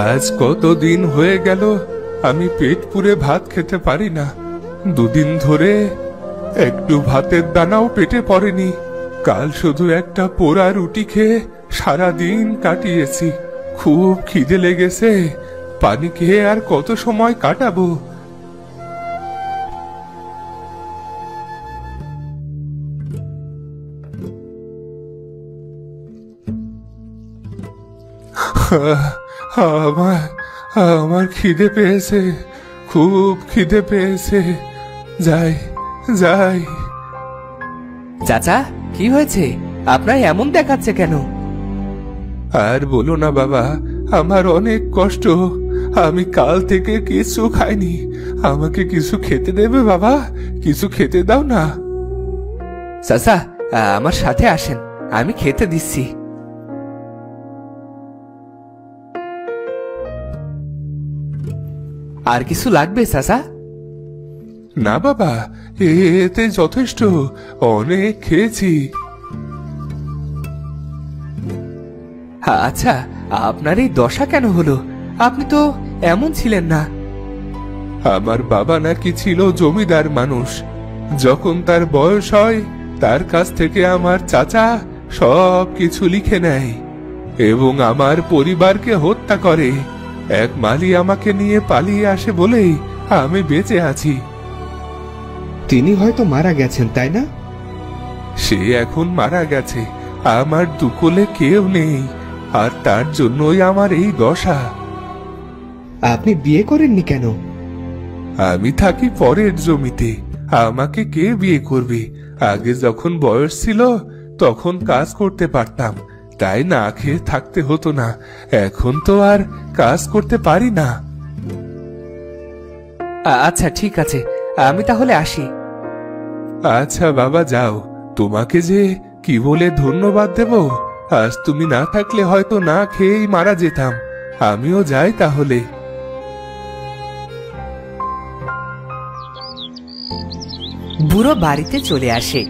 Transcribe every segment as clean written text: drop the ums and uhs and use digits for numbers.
আজ কতদিন হয়ে গেল আমি পেট পুরে ভাত খেতে পারি না। দুদিন ধরে একটু ভাতের দানাও পেটে পড়েনি। কাল শুধু একটা পোড়া রুটি খেয়ে সারাদিন কাটিয়েছি। খুব খিদে লেগেছে, পানি খেয়ে আর কত সময় কাটাবো। আমার আমার খিদে পেয়েছে, খুব খিদে পেয়েছে। যাই যাই। চাচা, কি হয়েছে? আপনার এমন দেখাচ্ছে কেন? আর বলো না বাবা, আমার অনেক কষ্ট। আমি কাল থেকে কিছু খাইনি। আমাকে কিছু খেতে দেবে বাবা? কিছু খেতে দাও না। চাচা, আমার সাথে আসেন, আমি খেতে দিচ্ছি। আর কিছু লাগবে চাচা? না বাবা, এতে যথেষ্ট, অনেক খেয়েছি। আচ্ছা, আপনার এই দশা কেন হলো? আপনি তো এমন ছিলেন না। আমার বাবা নাকি ছিল জমিদার মানুষ। যখন তার বয়স হয়, তার কাছ থেকে আমার চাচা সব কিছু লিখে নেয় এবং আমার পরিবারকে হত্যা করে। এক মালি আমাকে নিয়ে পালিয়ে আসে বলেই আমি বেঁচে আছি। তিনি হয়তো মারা গেছেন, তাই না? সে এখন মারা গেছে। আমার দুকলে কেউ নেই, আর তার জন্যই আমার এই দশা। আপনি বিয়ে করেননি কেন? আমি থাকি পরের জমিতে, আমাকে কে বিয়ে করবে? আগে যখন বয়স ছিল তখন কাজ করতে পারতাম, তাই না খেয়ে থাকতে হতো না। এখন তো আর কাজ করতে পারি না। আচ্ছা, ঠিক আছে, আমি তাহলে আসি। আচ্ছা বাবা, যাও। তোমাকে যে কি বলে ধন্যবাদ দেব। আজ তুমি না থাকলে হয়তো না খেয়েই মারা যেতাম। আমিও যাই তাহলে। বুড়ো বাড়িতে চলে আসে।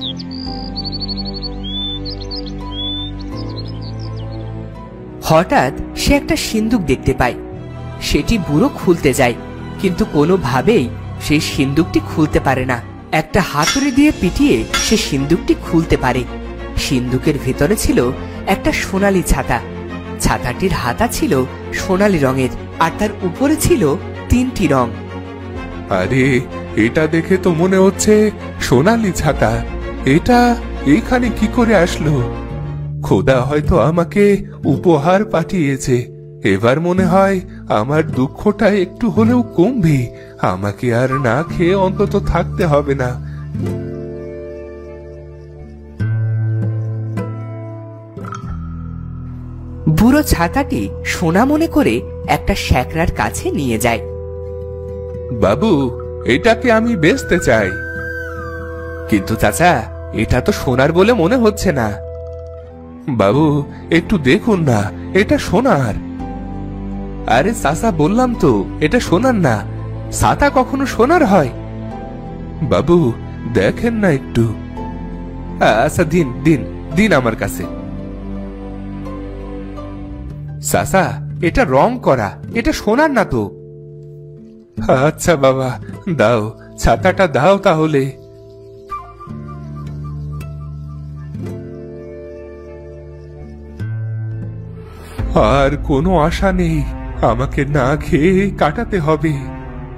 হঠাৎ সে একটা সিন্দুক দেখতে পায়। সেটি বুড়ো খুলতে যায়, কিন্তু কোনোভাবেই সেই সিন্দুকটি খুলতে পারে না। একটা হাতুড়ি দিয়ে পিটিয়ে সে সিন্দুকটি খুলতে পারে। সিন্দুকের ভেতরে ছিল একটা সোনালী ছাতা। ছাতাটির হাতা ছিল সোনালী রঙের, আর তার উপরে ছিল 3টি রং। আরে, এটা দেখে তো মনে হচ্ছে সোনালী ছাতা। এটা এইখানে কি করে আসলো? খোদা হয়তো আমাকে উপহার পাঠিয়েছে। এবার মনে হয় আমার দুঃখটা একটু হলেও কমবে। আমাকে আর না খেয়ে অন্তত থাকতে হবে না। বুড়ো ছাতাটি সোনা মনে করে একটা শ্যাকরার কাছে নিয়ে যায়। বাবু, এটাকে আমি বেচতে চাই। কিন্তু চাচা, এটা তো সোনার বলে মনে হচ্ছে না। বাবু, একটু দেখুন না, এটা সোনার। আরে চাচা, বললাম তো এটা সোনার না। ছাতা কখনো সোনার হয়? বাবু, দেখেন না একটু। আচ্ছা, দিন দিন দিন আমার কাছে। চাচা, এটা রং করা, এটা সোনার না তো। আচ্ছা বাবা, দাও, ছাতাটা দাও তাহলে। আর কোনো আশা নেই, আমাকে না খেয়ে কাটাতে হবে।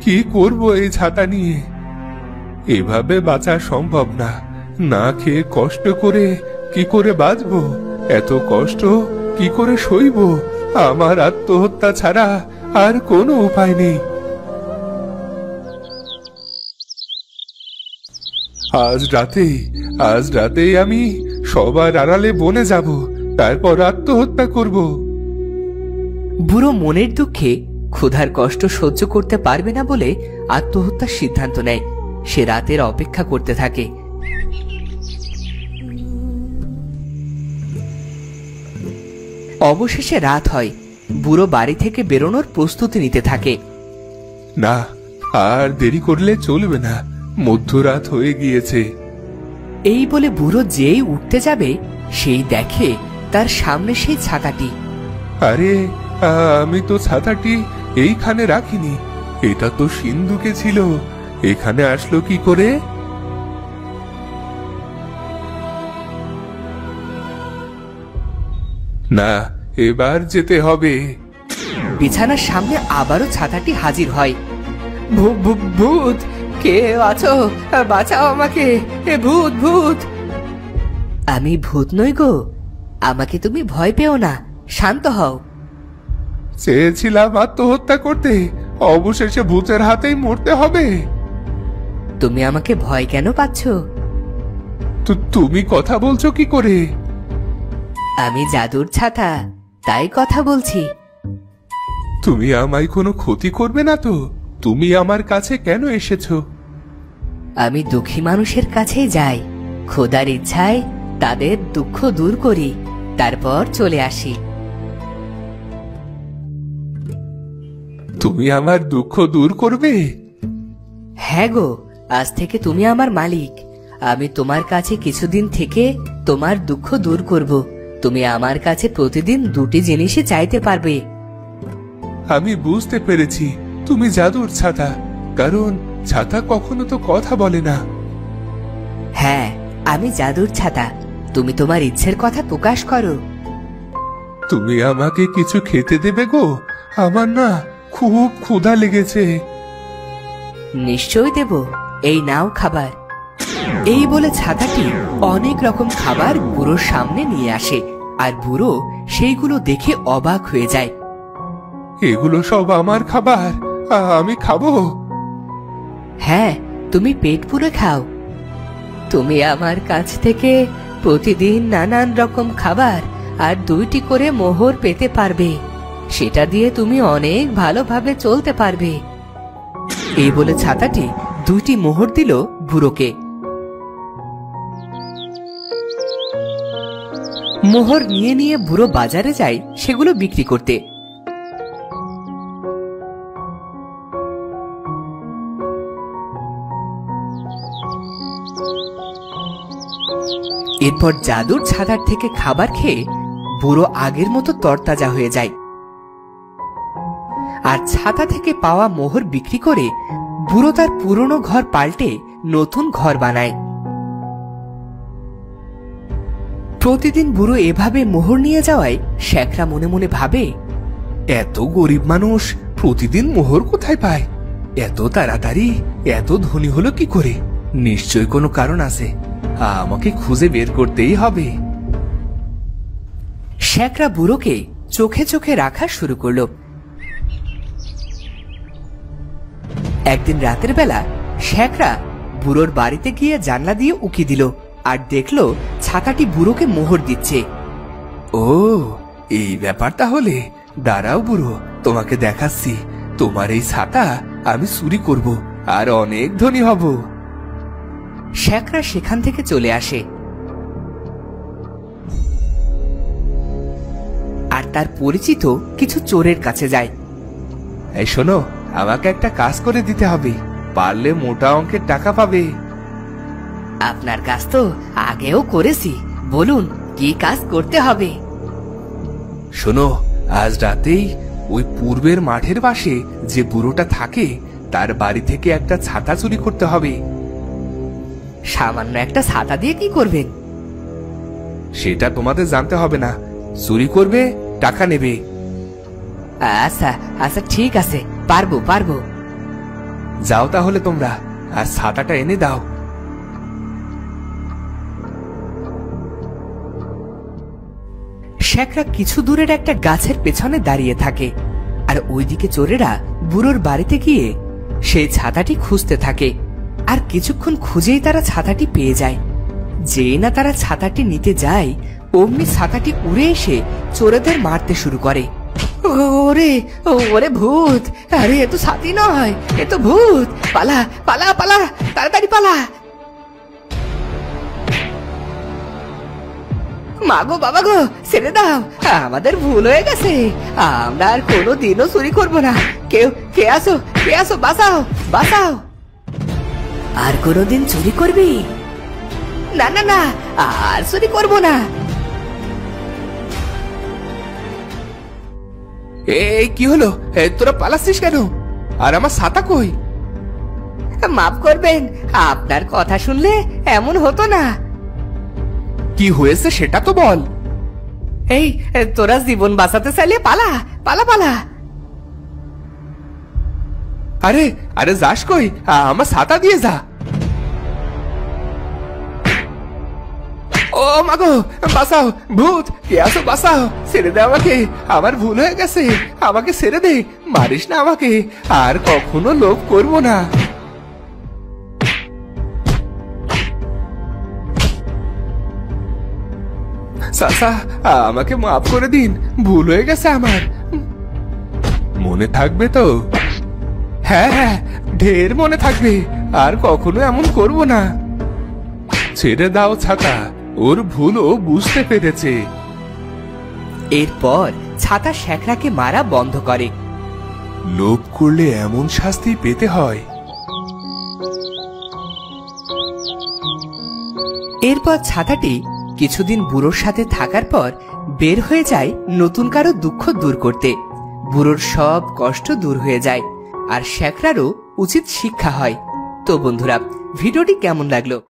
কি করব এই ছাতা নিয়ে? এভাবে বাঁচা সম্ভব না। না খেয়ে কষ্ট করে কি করে বাঁচবো? এত কষ্ট কি করে সইব? আমার আত্মহত্যা ছাড়া আর কোনো উপায় নেই। আজ রাতেই আমি সবার আড়ালে বনে যাব, তারপর আত্মহত্যা করব। বুড়ো মনের দুঃখে ক্ষুধার কষ্ট সহ্য করতে পারবে না বলে আত্মহত্যার সিদ্ধান্ত নেয়। সে রাতের অপেক্ষা করতে থাকে। অবশেষে রাত হয়। বুড়ো বাড়ি থেকে বেরোনোর প্রস্তুতি নিতে থাকে। না, আর দেরি করলে চলবে না, মধ্যরাত হয়ে গিয়েছে। এই বলে বুড়ো যেই উঠতে যাবে, সেই দেখে তার সামনে সেই ছাতাটি। আরে আমি তো ছাতাটি এইখানে রাখিনি, এটা তো সিন্ধুকে ছিল, এখানে আসলো কি করে? না, এবার যেতে হবে। বিছানার সামনে আবারও ছাতাটি হাজির হয়। ভূত, কে আছো? বাঁচাও আমাকে, এ ভূত ভূত। আমি ভূত নই গো, আমাকে তুমি ভয় পেও না, শান্ত হও। চেয়েছিলাম আত্মহত্যা করতে, অবশেষে ভূতের হাতেই মরতে হবে। তুমি আমাকে ভয় কেন পাচ্ছ? তুমি কথা বলছো কি করে? আমি জাদুর ছাতা, তাই কথা বলছি। তুমি আমায় কোনো ক্ষতি করবে না তো? তুমি আমার কাছে কেন এসেছো? আমি দুঃখী মানুষের কাছেই যাই, খোদার ইচ্ছায় তাদের দুঃখ দূর করি, তারপর চলে আসি। তুমি আমার দুঃখ দূর করবে? হ্যাঁ গো, আজ থেকে তুমি আমার মালিক। আমি তোমার কাছে কিছুদিন থেকে তোমার দুঃখ দূর করব। তুমি আমার কাছে প্রতিদিন দুটি জিনিসই চাইতে পারবে। আমি বুঝতে পেরেছি, তুমি জাদুর ছাতা, কারণ ছাতা কখনো তো কথা বলে না। হ্যাঁ, আমি জাদুর ছাতা, তুমি তোমার ইচ্ছের কথা প্রকাশ করো। তুমি আমাকে কিছু খেতে দেবে গো? আমার না খুব ক্ষুধা লেগেছে। নিশ্চয়ই দেব, এই নাও খাবার। এই বলে ছাতাটি অনেক রকম খাবার বুড়োর সামনে নিয়ে আসে, আর বুড়ো সেইগুলো দেখে অবাক হয়ে যায়। এগুলো সব আমার খাবার, আমি খাবো? হ্যাঁ, তুমি পেট পুরে খাও। তুমি আমার কাছ থেকে প্রতিদিন নানান রকম খাবার আর 2টি করে মোহর পেতে পারবে, সেটা দিয়ে তুমি অনেক ভালোভাবে চলতে পারবে। এই বলে ছাতাটি 2টি মোহর দিল বুড়োকে। মোহর নিয়ে নিয়ে বুড়ো বাজারে যায় সেগুলো বিক্রি করতে। এরপর জাদুর ছাতার থেকে খাবার খেয়ে বুড়ো আগের মতো তরতাজা হয়ে যায়, আর ছাতা থেকে পাওয়া মোহর বিক্রি করে বুড়ো তার পুরনো ঘর পাল্টে নতুন ঘর বানায়। প্রতিদিন বুড়ো এভাবে মোহর নিয়ে যাওয়ায় শেখরা মনে মনে ভাবে, এত গরিব মানুষ প্রতিদিন মোহর কোথায় পায়? এত তাড়াতাড়ি এত ধনী হলো কি করে? নিশ্চয় কোনো কারণ আছে, আমাকে খুঁজে বের করতেই হবে। শেখরা বুড়োকে চোখে চোখে রাখা শুরু করলো। একদিন রাতের বেলা শেখরা বুড়োর বাড়িতে গিয়ে জানলা দিয়ে উকি দিল, আর দেখলো ছাতাটি বুড়োকে মোহর দিচ্ছে। ও, এই ব্যাপার তাহলে। দাঁড়াও বুড়ো, তোমাকে দেখাচ্ছি। তোমার এই ছাতা আমি চুরি করব আর অনেক ধনী হব। শেখরা সেখান থেকে চলে আসে, আর তার পরিচিত কিছু চোরের কাছে যায়। এই শোনো, আমাকে একটা কাজ করে দিতে হবে, পারলে মোটা অঙ্কের টাকা পাবে। আপনার কাজ তো আগেও করেছি, বলুন কি কাজ করতে হবে? শোনো, আজ রাতেই ওই পূর্বের মাঠের পাশে যে বুড়োটা থাকে তার বাড়ি থেকে একটা ছাতা চুরি করতে হবে। সামান্য একটা ছাতা দিয়ে কি করবেন? সেটা তোমাদের জানতে হবে না। চুরি করবে, টাকা নেবে। আচ্ছা আচ্ছা, ঠিক আছে, পারবো পারবো। যাও তাহলে তোমরা, আর ছাতাটা এনে দাও। শেখরা কিছু দূরের একটা গাছের পেছনে দাঁড়িয়ে থাকে, আর ওইদিকে চোরেরা বুড়োর বাড়িতে গিয়ে সেই ছাতাটি খুঁজতে থাকে। আর কিছুক্ষণ খুঁজেই তারা ছাতাটি পেয়ে যায়। যেই না তারা ছাতাটি নিতে যায়, অমনি ছাতাটি উড়ে এসে চোরেদের মারতে শুরু করে। ওরে ওরে ভূত! আরে এ তো ছাতি নয়, এ তো ভূত! পালা পালা পালা, তাড়াতাড়ি পালা! মাগো বাবা গো, ছেড়ে দাও, আমাদের ভুল হয়ে গেছে। আমরা আর কোনোদিনও চুরি করবো না। কে আসো, বাঁচাও বাঁচাও! আর কোনোদিন চুরি করবি না? না না, আর চুরি করবো না। এই কি হলো? তোরা পালাচ্ছিস কেন? আর আমার ছাতা কই? মাফ করবেন, আপনার কথা শুনলে এমন হতো না। কি হয়েছে সেটা তো বল। এই, তোরা জীবন বাঁচাতে চাইলে পালা পালা পালা। আরে আরে যাস কই? আমার ছাতা দিয়ে যা। ও মাগো, বাঁচাও! ভূত কে আছো, বাঁচাও! ছেড়ে দে আমাকে, আমার ভুল হয়ে গেছে, আমাকে ছেড়ে দে, মারিস না আমাকে, আর কখনো লোভ করবো না। চাচা, আমাকে মাফ করে দিন, ভুল হয়ে গেছে আমার। মনে থাকবে তো? হ্যাঁ হ্যাঁ, ঢের মনে থাকবে, আর কখনো এমন করব না। ছেড়ে দাও ছাতা, ওর ভুলও বুঝতে পেরেছে। এরপর ছাতা শেখরাকে মারা বন্ধ করে। লোভ করলে এমন শাস্তি পেতে হয়। এরপর ছাতাটি কিছুদিন বুড়োর সাথে থাকার পর বের হয়ে যায় নতুন কারো দুঃখ দূর করতে। বুড়োর সব কষ্ট দূর হয়ে যায়, আর শেখরারও উচিত শিক্ষা হয়। তো বন্ধুরা, ভিডিওটি কেমন লাগলো